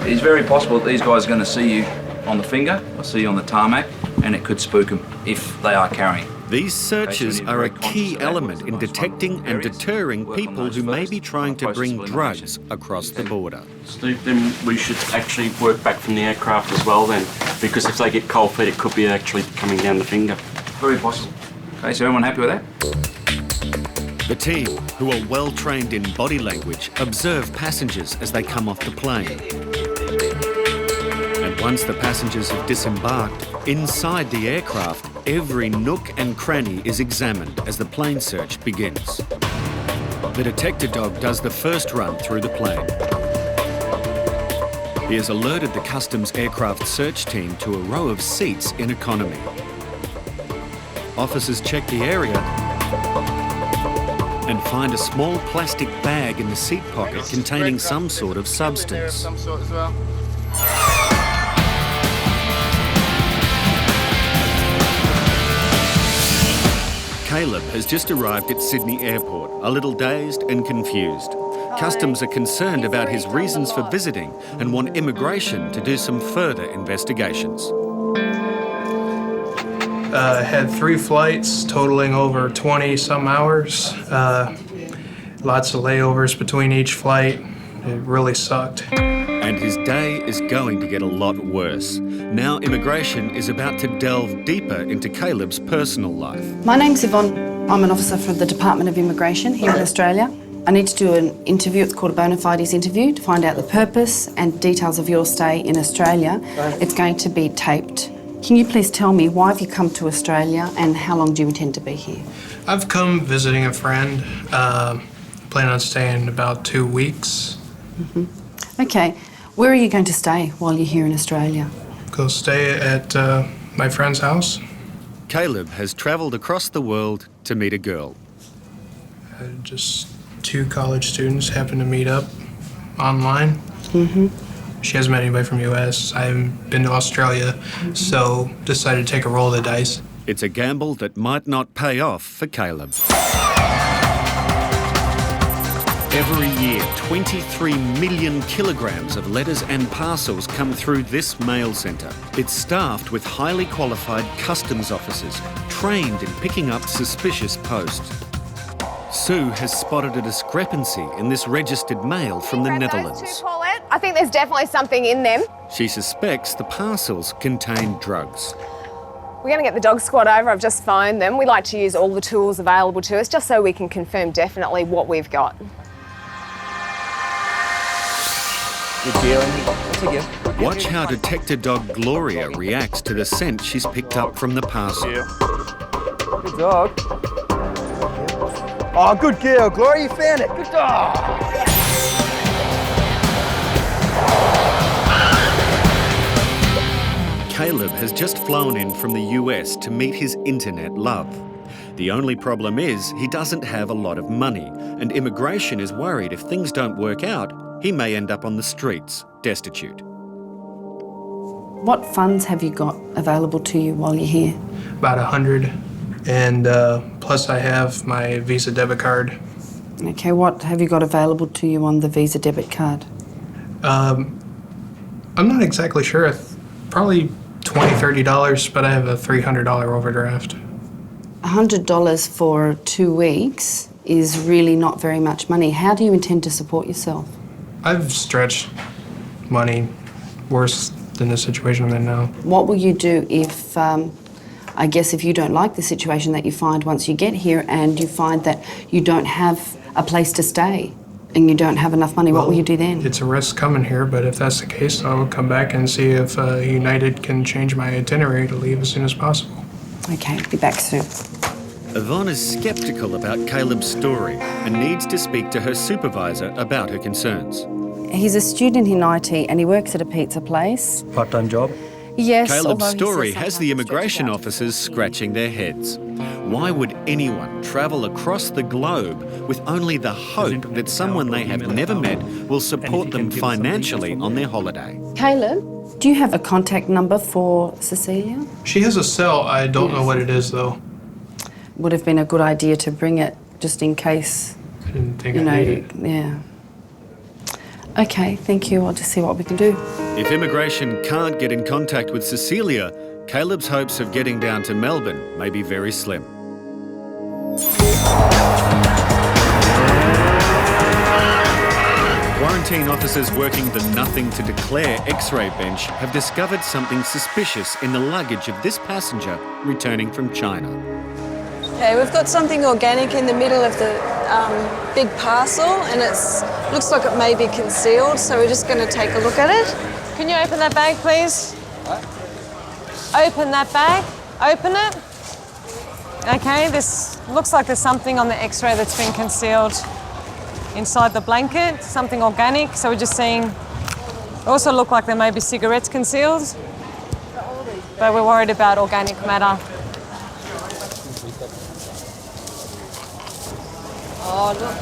It's very possible that these guys are going to see you on the finger or see you on the tarmac, and it could spook them if they are carrying. These searches are a key element in detecting and deterring people who may be trying to bring drugs across the border. Steve, then we should actually work back from the aircraft as well then, because if they get cold feet, it could be actually coming down the finger. Very possible. Okay, so everyone happy with that? The team, who are well trained in body language, observe passengers as they come off the plane. And once the passengers have disembarked, inside the aircraft, every nook and cranny is examined as the plane search begins. The detector dog does the first run through the plane. He has alerted the customs aircraft search team to a row of seats in economy. Officers check the area and find a small plastic bag in the seat pocket containing some sort of substance. Caleb has just arrived at Sydney Airport, a little dazed and confused. Customs are concerned about his reasons for visiting and want immigration to do some further investigations. Had 3 flights totaling over 20-some hours. Lots of layovers between each flight. It really sucked. And his day is going to get a lot worse. Now immigration is about to delve deeper into Caleb's personal life. My name's Yvonne. I'm an officer from the Department of Immigration here in Australia. I need to do an interview, it's called a bona fides interview, to find out the purpose and details of your stay in Australia. It's going to be taped. Can you please tell me, why have you come to Australia and how long do you intend to be here? I've come visiting a friend. Plan on staying about 2 weeks. Okay, where are you going to stay while you're here in Australia? Go stay at my friend's house. Caleb has travelled across the world to meet a girl. Just 2 college students happened to meet up online. She hasn't met anybody from US. I haven't been to Australia, so decided to take a roll of the dice. It's a gamble that might not pay off for Caleb. Every year, 23 million kilograms of letters and parcels come through this mail centre. It's staffed with highly qualified customs officers, trained in picking up suspicious posts. Sue has spotted a discrepancy in this registered mail from the Netherlands. I think there's definitely something in them. She suspects the parcels contain drugs. We're going to get the dog squad over. I've just phoned them. We like to use all the tools available to us just so we can confirm definitely what we've got. Watch how detector dog Gloria reacts to the scent she's picked up from the parcel. Good dog. Oh, good girl, Gloria, you found it. Good dog. Caleb has just flown in from the US to meet his internet love. The only problem is he doesn't have a lot of money, and immigration is worried if things don't work out, he may end up on the streets, destitute. What funds have you got available to you while you're here? About 100, and plus I have my Visa debit card. Okay, what have you got available to you on the Visa debit card? I'm not exactly sure. Probably $20, $30, but I have a $300 overdraft. $100 for 2 weeks is really not very much money. How do you intend to support yourself? I've stretched money worse than the situation I'm in now. What will you do if, I guess if you don't like the situation that you find once you get here and you find that you don't have a place to stay and you don't have enough money, what will you do then? It's a risk coming here, but if that's the case, I'll come back and see if United can change my itinerary to leave as soon as possible. Okay, be back soon. Yvonne is sceptical about Caleb's story and needs to speak to her supervisor about her concerns. He's a student in IT and he works at a pizza place. Part-time job? Yes. Caleb's story has the immigration officers scratching their heads. Why would anyone travel across the globe with only the hope that someone they have never met will support them financially on their holiday? Caleb, do you have a contact number for Cecilia? She has a cell. I don't know what it is, though. Would have been a good idea to bring it just in case. I didn't think I needed it. Yeah. Okay, thank you. I'll just see what we can do. If immigration can't get in contact with Cecilia, Caleb's hopes of getting down to Melbourne may be very slim. Quarantine officers working the nothing to declare X-ray bench have discovered something suspicious in the luggage of this passenger returning from China. Okay, we've got something organic in the middle of the big parcel, and it looks like it may be concealed, so we're just going to take a look at it. Can you open that bag, please? Open that bag. Open it. Okay, this looks like there's something on the X-ray that's been concealed inside the blanket, something organic. So we're just seeing, it also look like there may be cigarettes concealed, but we're worried about organic matter. Oh, look.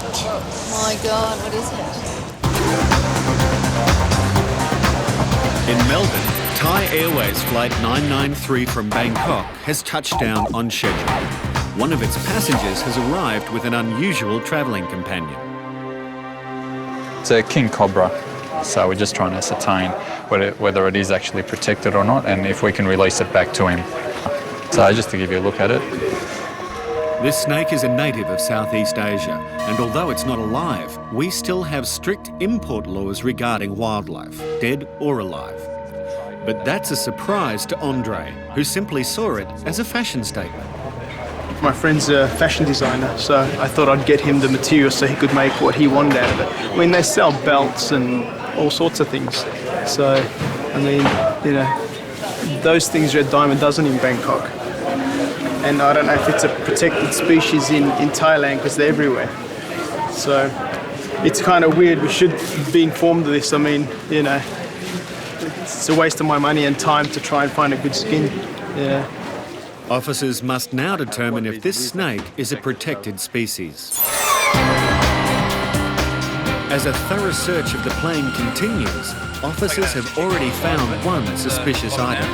My God, what is it? In Melbourne, Thai Airways Flight 993 from Bangkok has touched down on schedule. One of its passengers has arrived with an unusual travelling companion. It's a king cobra, so we're just trying to ascertain whether it is actually protected or not, and if we can release it back to him. So just to give you a look at it. This snake is a native of Southeast Asia, and although it's not alive, we still have strict import laws regarding wildlife, dead or alive. But that's a surprise to Andre, who simply saw it as a fashion statement. My friend's a fashion designer, so I thought I'd get him the material so he could make what he wanted out of it. I mean, they sell belts and all sorts of things. So, I mean, you know, those things Red Diamond doesn't in Bangkok. And I don't know if it's a protected species in Thailand because they're everywhere. So it's kind of weird. We should be informed of this. I mean, you know, it's a waste of my money and time to try and find a good skin. Yeah. Officers must now determine if this snake is a protected species. As a thorough search of the plane continues, officers have already found one suspicious item.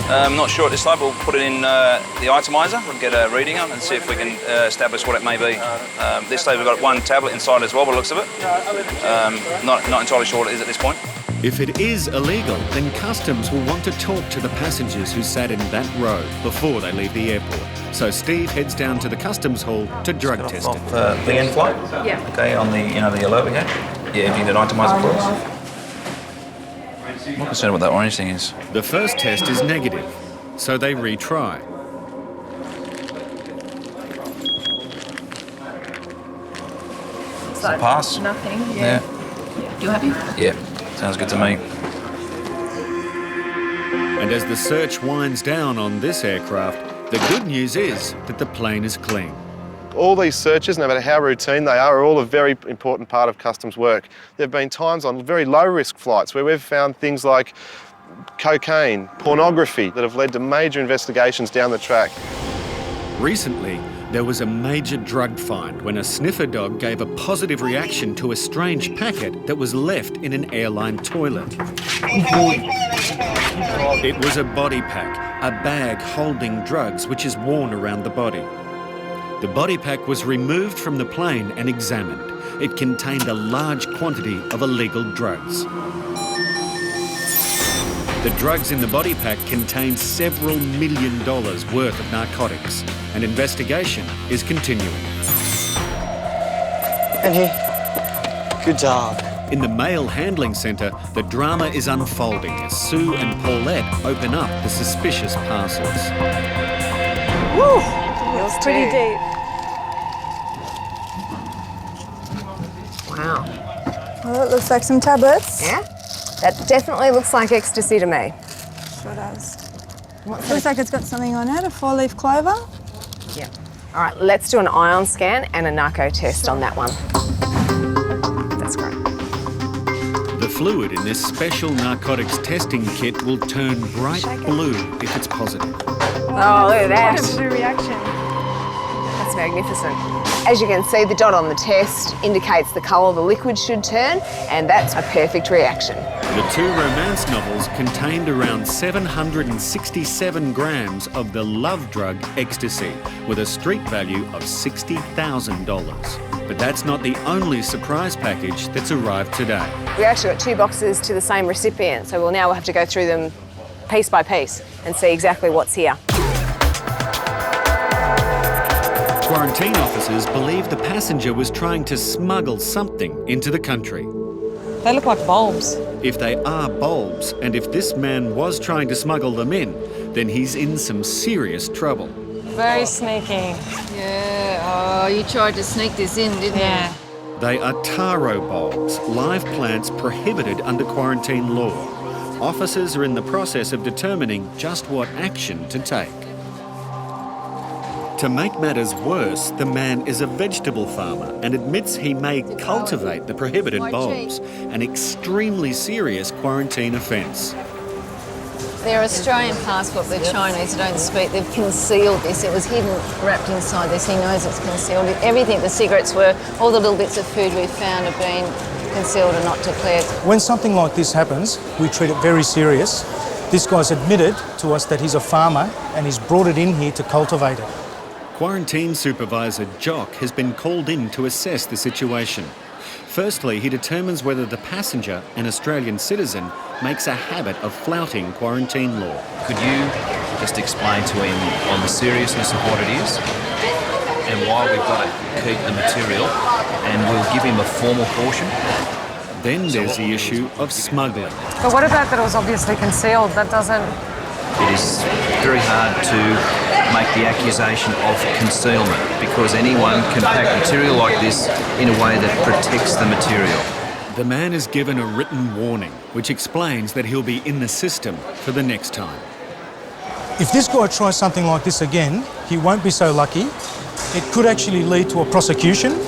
I'm not sure at this stage. We'll put it in the itemizer. We'll get a reading up and see if we can establish what it may be. This stage we've got one tablet inside as well by the looks of it. Not entirely sure what it is at this point. If it is illegal, then Customs will want to talk to the passengers who sat in that row before they leave the airport. So Steve heads down to the Customs hall to drug test it. The end flight? Yeah. Okay, on the alert we had? Yeah, if you can itemizer for us. I'm not concerned what that orange thing is. The first test is negative, so they retry. It's a pass. Nothing. Yeah. You happy? Yeah, sounds good to me. And as the search winds down on this aircraft, the good news is that the plane is clean. All these searches, no matter how routine they are all a very important part of customs work. There have been times on very low-risk flights where we've found things like cocaine, pornography that have led to major investigations down the track. Recently, there was a major drug find when a sniffer dog gave a positive reaction to a strange packet that was left in an airline toilet. It was a body pack, a bag holding drugs which is worn around the body. The body pack was removed from the plane and examined. It contained a large quantity of illegal drugs. The drugs in the body pack contained several $1 million worth of narcotics. An investigation is continuing. And here. Good dog. In the mail handling centre, the drama is unfolding as Sue and Paulette open up the suspicious parcels. Woo! Feels pretty deep. Wow. Well, it looks like some tablets. Yeah? That definitely looks like ecstasy to me. Sure does. Looks like it's got something on it, a 4-leaf clover. Yeah. All right, let's do an ion scan and a narco test on that one. That's great. The fluid in this special narcotics testing kit will turn bright blue if it's positive. Oh, look at that. What a blue reaction. That's magnificent. As you can see, the dot on the test indicates the colour the liquid should turn, and that's a perfect reaction. The two romance novels contained around 767 grams of the love drug Ecstasy, with a street value of $60,000. But that's not the only surprise package that's arrived today. We actually got 2 boxes to the same recipient, so we'll now have to go through them piece by piece and see exactly what's here. Quarantine officers believe the passenger was trying to smuggle something into the country. They look like bulbs. If they are bulbs, and if this man was trying to smuggle them in, then he's in some serious trouble. Very sneaky. Yeah, oh, you tried to sneak this in, didn't you? They are taro bulbs, live plants prohibited under quarantine law. Officers are in the process of determining just what action to take. To make matters worse, the man is a vegetable farmer and admits he may cultivate the prohibited bulbs, an extremely serious quarantine offence. Their Australian passport, the Chinese don't speak, they've concealed this. It was hidden, wrapped inside this. He knows it's concealed. Everything, the cigarettes were, all the little bits of food we found have been concealed and not declared. When something like this happens, we treat it very serious. This guy's admitted to us that he's a farmer and he's brought it in here to cultivate it. Quarantine supervisor Jock has been called in to assess the situation. Firstly, he determines whether the passenger, an Australian citizen, makes a habit of flouting quarantine law. Could you just explain to him on the seriousness of what it is and why we've got to keep the material, and we'll give him a formal caution? Then there's the issue of smuggling. But what about that it was obviously concealed? That doesn't... It is very hard to make the accusation of concealment because anyone can pack material like this in a way that protects the material. The man is given a written warning, which explains that he'll be in the system for the next time. If this guy tries something like this again, he won't be so lucky. It could actually lead to a prosecution,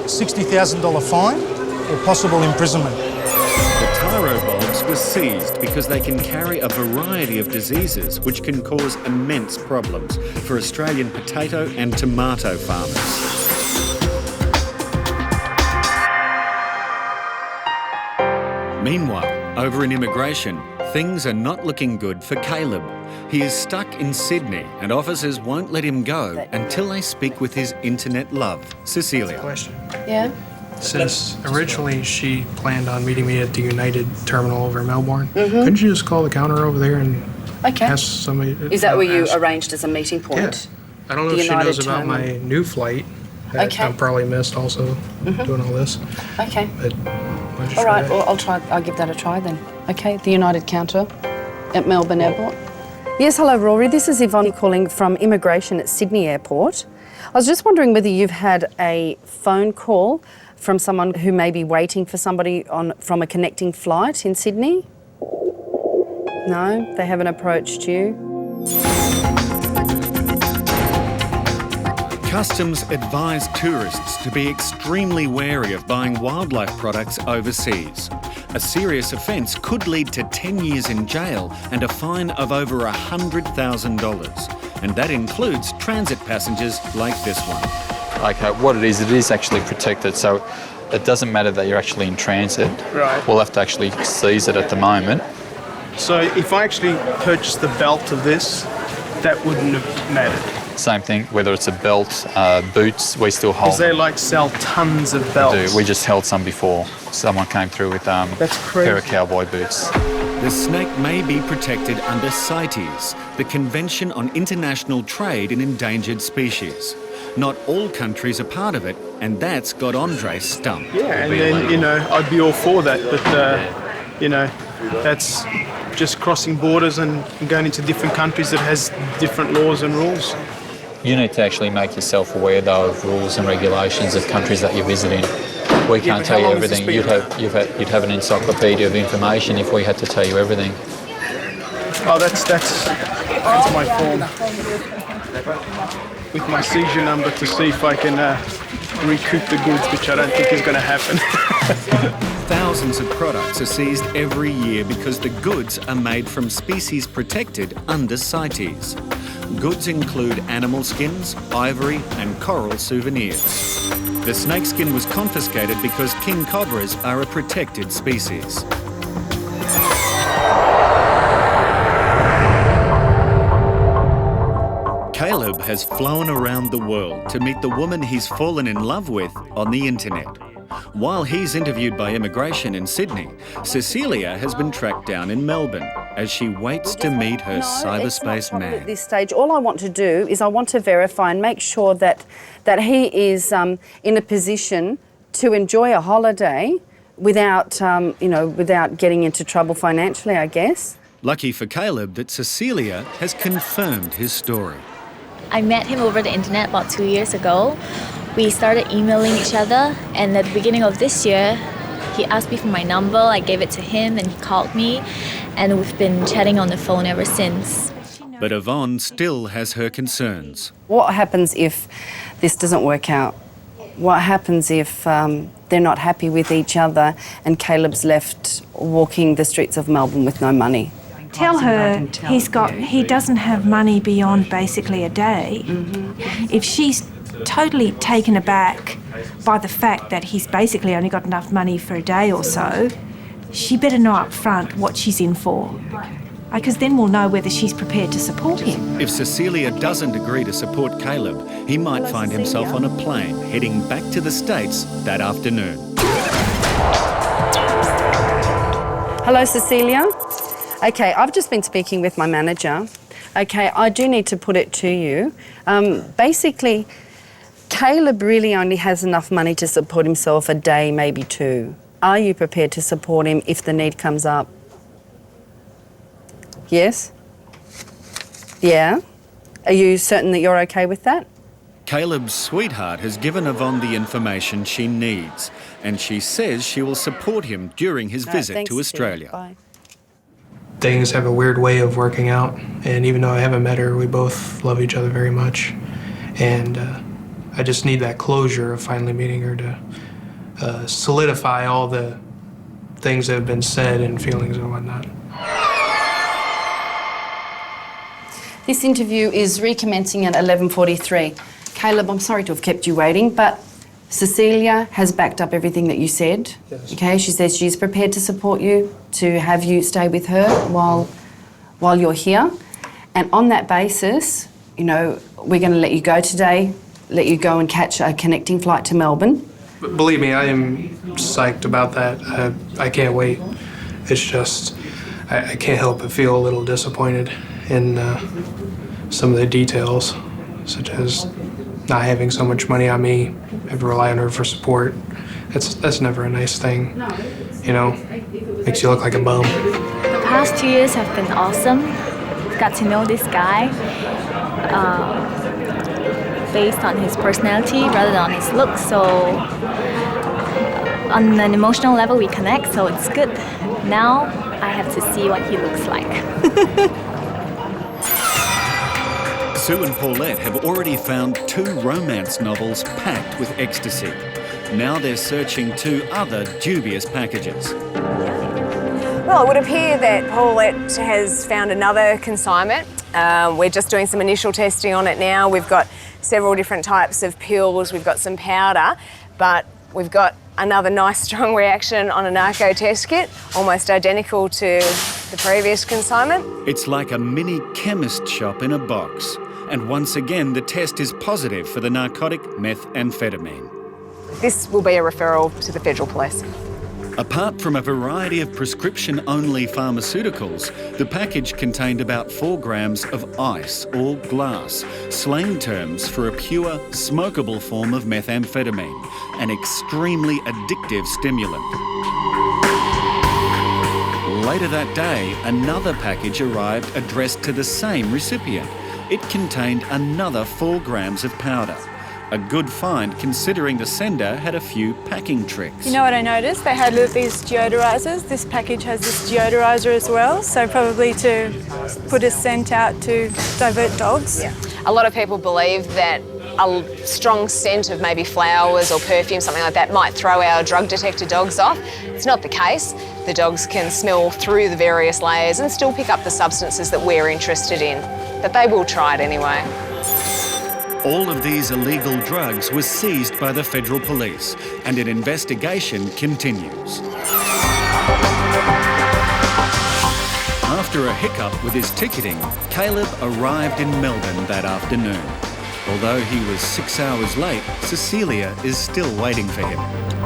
$60,000 fine, or possible imprisonment. The taro bulbs were seized because they can carry a variety of diseases which can cause immense problems for Australian potato and tomato farmers. Meanwhile, over in immigration, things are not looking good for Caleb. He is stuck in Sydney and officers won't let him go until they speak with his internet love, Cecilia. Question. Yeah? Since originally she planned on meeting me at the United terminal over in Melbourne, couldn't you just call the counter over there and ask somebody? Is that where you arranged as a meeting point? Yes. I don't know if she knows about my new flight that I'm probably missed also doing all this. Okay. But all right, well, I'll give that a try then. Okay, the United counter at Melbourne Airport. Yes, hello Rory, this is Yvonne calling from Immigration at Sydney Airport. I was just wondering whether you've had a phone call from someone who may be waiting for somebody from a connecting flight in Sydney? No, they haven't approached you? Customs advise tourists to be extremely wary of buying wildlife products overseas. A serious offence could lead to 10 years in jail and a fine of over $100,000. And that includes transit passengers like this one. Okay, what it is actually protected, so it doesn't matter that you're actually in transit. Right. We'll have to actually seize it at the moment. So if I actually purchased the belt of this, that wouldn't have mattered? Same thing, whether it's a belt, boots, we still hold. Because they sell tons of belts. We just held some before. Someone came through with a pair of cowboy boots. The snake may be protected under CITES, the Convention on International Trade in Endangered Species. Not all countries are part of it, and that's got Andre stumped. Yeah, and then, I'd be all for that, but, that's just crossing borders and going into different countries that has different laws and rules. You need to actually make yourself aware, though, of rules and regulations of countries that you're visiting. We can't tell you everything. You'd have an encyclopedia of information if we had to tell you everything. Oh, that's my form. With my seizure number to see if I can recoup the goods, which I don't think is going to happen. Thousands of products are seized every year because the goods are made from species protected under CITES. Goods include animal skins, ivory and coral souvenirs. The snakeskin was confiscated because king cobras are a protected species. Caleb has flown around the world to meet the woman he's fallen in love with on the internet. While he's interviewed by immigration in Sydney, Cecilia has been tracked down in Melbourne as she waits to meet her cyberspace man. At this stage, all I want to do is I want to verify and make sure that he is in a position to enjoy a holiday without, without getting into trouble financially, I guess. Lucky for Caleb that Cecilia has confirmed his story. I met him over the internet about 2 years ago. We started emailing each other, and at the beginning of this year, he asked me for my number. I gave it to him and he called me, and we've been chatting on the phone ever since. But Yvonne still has her concerns. What happens if this doesn't work out? What happens if they're not happy with each other and Caleb's left walking the streets of Melbourne with no money? Tell her he doesn't have money beyond basically a day. If she's totally taken aback by the fact that he's basically only got enough money for a day or so, she better know up front what she's in for, because then we'll know whether she's prepared to support him. If Cecilia doesn't agree to support Caleb, he might find himself on a plane heading back to the States that afternoon. Hello, Cecilia. Okay, I've just been speaking with my manager. Okay, I do need to put it to you. Basically, Caleb really only has enough money to support himself a day, maybe two. Are you prepared to support him if the need comes up? Yes? Yeah? Are you certain that you're okay with that? Caleb's sweetheart has given Yvonne the information she needs, and she says she will support him during his visit to Australia. Bye. Things have a weird way of working out, and even though I haven't met her, we both love each other very much. And I just need that closure of finally meeting her to solidify all the things that have been said and feelings and whatnot. This interview is recommencing at 11:43. Caleb, I'm sorry to have kept you waiting, but Cecilia has backed up everything that you said. Yes. Okay, she says she's prepared to support you, to have you stay with her while you're here. And on that basis, we're going to let you go today, let you go and catch a connecting flight to Melbourne. But believe me, I am psyched about that. I can't wait. It's just, I can't help but feel a little disappointed in some of the details, such as not having so much money on me, have to rely on her for support. That's never a nice thing, makes you look like a bum. The past 2 years have been awesome. Got to know this guy based on his personality rather than on his looks. So on an emotional level, we connect, so it's good. Now I have to see what he looks like. Sue and Paulette have already found 2 romance novels packed with ecstasy. Now they're searching 2 other dubious packages. Well, it would appear that Paulette has found another consignment. We're just doing some initial testing on it now. We've got several different types of pills, we've got some powder, but we've got another nice strong reaction on a narco test kit, almost identical to the previous consignment. It's like a mini chemist shop in a box. And once again, the test is positive for the narcotic methamphetamine. This will be a referral to the Federal Police. Apart from a variety of prescription-only pharmaceuticals, the package contained about 4 grams of ice or glass, slang terms for a pure, smokable form of methamphetamine, an extremely addictive stimulant. Later that day, another package arrived addressed to the same recipient. It contained another 4 grams of powder. A good find considering the sender had a few packing tricks. You know what I noticed? They had these deodorizers. This package has this deodorizer as well, so probably to put a scent out to divert dogs. Yeah. A lot of people believe that a strong scent of maybe flowers or perfume, something like that, might throw our drug detector dogs off. It's not the case. The dogs can smell through the various layers and still pick up the substances that we're interested in, but they will try it anyway. All of these illegal drugs were seized by the federal police and an investigation continues. After a hiccup with his ticketing, Caleb arrived in Melbourne that afternoon. Although he was 6 hours late, Cecilia is still waiting for him.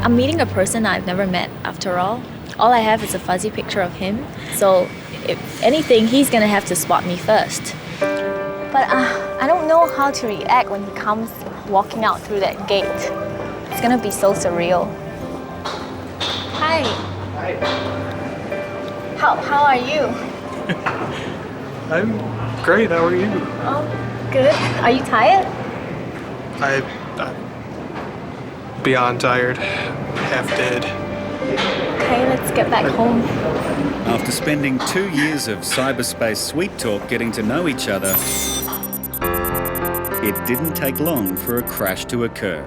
I'm meeting a person I've never met after all. All I have is a fuzzy picture of him, so if anything, he's gonna have to spot me first. But I don't know how to react when he comes walking out through that gate. It's gonna be so surreal. Hi. Hi. How are you? I'm great. How are you? Oh, good. Are you tired? I'm beyond tired, half dead. Okay, let's get back home. After spending 2 years of cyberspace sweet talk getting to know each other, it didn't take long for a crash to occur.